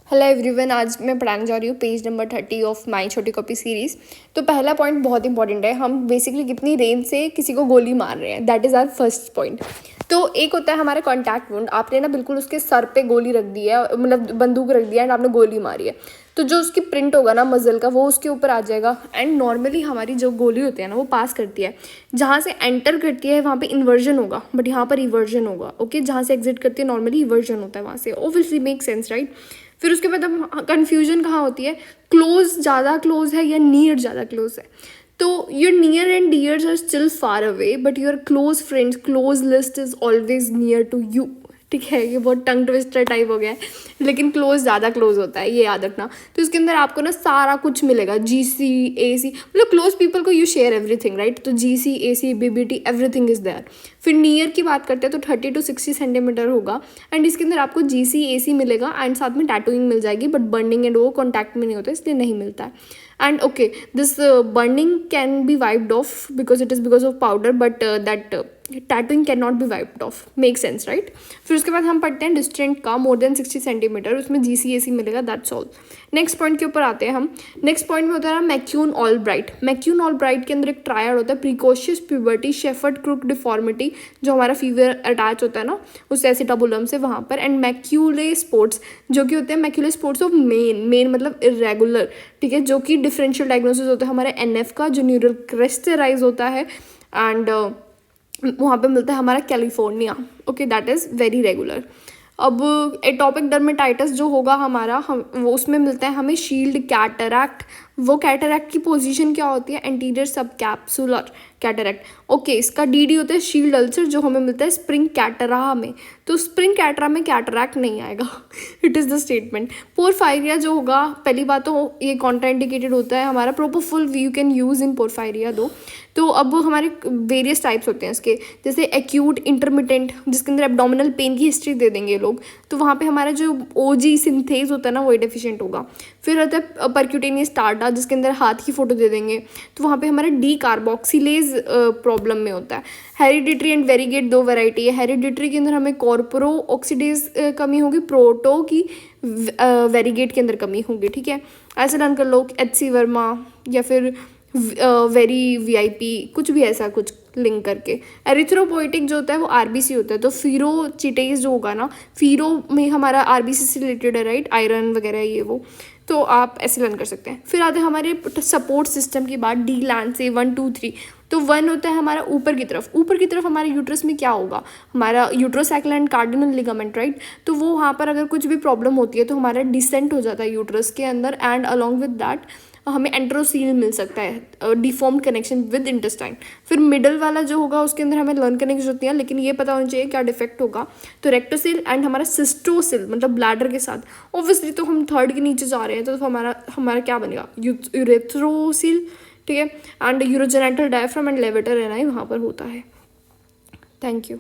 Hello everyone, आज मैं पढ़ाने जा रही हूँ पेज नंबर 30 ऑफ माई छोटी कॉपी सीरीज़। तो पहला पॉइंट बहुत इंपॉर्टेंट है, हम बेसिकली कितनी रेंज से किसी को गोली मार रहे हैं, that is our first point. तो एक होता है हमारा कॉन्टैक्ट वुंड, आपने ना बिल्कुल उसके सर पे गोली रख दी है, मतलब बंदूक रख दिया एंड आपने गोली मारी है, तो जो उसकी प्रिंट होगा ना मसल का वो उसके ऊपर आ जाएगा। एंड नॉर्मली हमारी जो गोली होती है ना वो पास करती है, जहाँ से एंटर करती है वहाँ पे इन्वर्जन होगा, बट यहाँ पर रिवर्जन होगा। ओके, जहाँ से एग्जिट करती है नॉर्मली इवर्जन होता है वहाँ से, ऑब्वियसली मेक सेंस राइट। फिर उसके बाद अब कन्फ्यूजन कहाँ होती है, क्लोज ज़्यादा क्लोज है या नियर ज़्यादा क्लोज है। तो your near and dears are still far away, but your close friends close list is always near to you. ठीक है, ये बहुत टंग ट्विस्टर टाइप हो गया है, लेकिन क्लोज ज़्यादा क्लोज होता है, ये याद रखना। तो इसके अंदर आपको ना सारा कुछ मिलेगा, GC AC, मतलब क्लोज पीपल को यू शेयर एवरीथिंग राइट। तो GC AC BBT everything is there. फिर नियर की बात करते हैं तो 30 to 60 सेंटीमीटर होगा, एंड इसके अंदर आपको GC AC मिलेगा एंड साथ में टैटूइंग मिल जाएगी, बट बर्निंग एंड वो कॉन्टैक्ट में नहीं होता इसलिए नहीं मिलता है। And okay, this burning can be wiped off because it is because of powder, but that tattooing can not be wiped off, make sense right. फिर उसके बाद हम पढ़ते हैं डिस्टेंट का मोर देन 60 सेंटीमीटर, उसमें GC AC मिलेगा, that's all. Next point के ऊपर आते हैं हम। नेक्स्ट पॉइंट में होता है मैक्यून ऑलब्राइट। मैक्यून ऑलब्राइट के अंदर एक ट्रायड होता है, precocious puberty, shepherd crook deformity, जो हमारा फीवर अटैच होता है ना उस एसिटाबुलम से वहाँ पर, एंड मैक्यूले स्पोर्ट्स जो कि होते हैं मैक्यूले स्पोर्ट्स ऑफ मेन मतलब इरेगुलर। ठीक है, जो कि डिफरेंशियल डायग्नोसिस होता है हमारे NF का, जो न्यूरल क्रेस्ट से राइज होता है, एंड वहाँ पे मिलता है हमारा California. Okay, that is very regular. अब एटॉपिक डर्मेटाइटिस जो होगा हमारा, हम वो उसमें मिलता है हमें शील्ड कैटरैक्ट। वो कैटरैक्ट की पोजीशन क्या होती है, एंटीरियर सब कैप्सुलर कैटरैक्ट। ओके, इसका DD होता है शील्ड अल्सर, जो हमें मिलता है स्प्रिंग कैटरा में। तो स्प्रिंग कैटरा में कैटरैक्ट नहीं आएगा, इट इज़ द स्टेटमेंट। पोरफायरिया जो होगा, पहली बात तो ये कॉन्ट्राइंडिकेटेड होता है हमारा, प्रोपोफुल यू कैन यूज़ इन पोरफायरिया दो। तो अब हमारे वेरियस टाइप्स होते हैं इसके, जैसे एक्यूट इंटरमिटेंट, जिसके अंदर एब्डोमिनल पेन की हिस्ट्री दे देंगे लोग, तो वहाँ पे हमारा जो OG सिंथेज होता है ना वो डेफिशिएंट होगा। फिर होता है परक्यूटेनियस टार्टा, जिसके अंदर हाथ की फोटो दे देंगे, तो वहाँ पे हमारा D कार्बोक्सिलेज प्रॉब्लम में होता है। हेरिडिटरी एंड वेरीगेट दो वैरायटी है। हेरिडिटरी के अंदर हमें कॉर्पोरो ऑक्सीडेज कमी होगी, प्रोटो की वेरीगेट के अंदर कमी होगी। ठीक है, ऐसे लर्न कर लो, HC वर्मा या फिर वेरी VIP, कुछ भी ऐसा कुछ लिंक करके। एरिथ्रोपोइटिक जो होता है वो RBC होता है। तो फीरोचिटेज जो होगा ना, फीरो में हमारा RBC से रिलेटेड है राइट, आयरन वगैरह ये वो, तो आप ऐसे लर्न कर सकते हैं। फिर आते हैं हमारे सपोर्ट सिस्टम की बात, D लैंड से 1 2 3। तो 1 होता है हमारा ऊपर की तरफ, ऊपर की तरफ हमारे यूट्रस में क्या होगा, हमारा यूट्रोसैकल एंड कार्डिनल लिगामेंट राइट। तो वो वहाँ पर अगर कुछ भी प्रॉब्लम होती है तो हमारा डिसेंट हो जाता है यूट्रस के अंदर, एंड अलॉन्ग विद दैट हमें एंट्रोसील मिल सकता है, डिफॉर्म्ड कनेक्शन विद इंटेस्टाइन। फिर मिडल वाला जो होगा उसके अंदर हमें लर्न करने की जरूरत नहीं है, लेकिन ये पता होना चाहिए क्या डिफेक्ट होगा। तो रेक्टोसिल एंड हमारा सिस्टोसिल मतलब ब्लैडर के साथ, ऑब्वियसली तो हम थर्ड के नीचे जा रहे हैं, तो हमारा क्या बनेगा, यूरेथ्रोसिल। ठीक है, एंड यूरोजेनेटल डायफ्राम एंड लेवेटर एनाई वहाँ पर होता है। Thank you.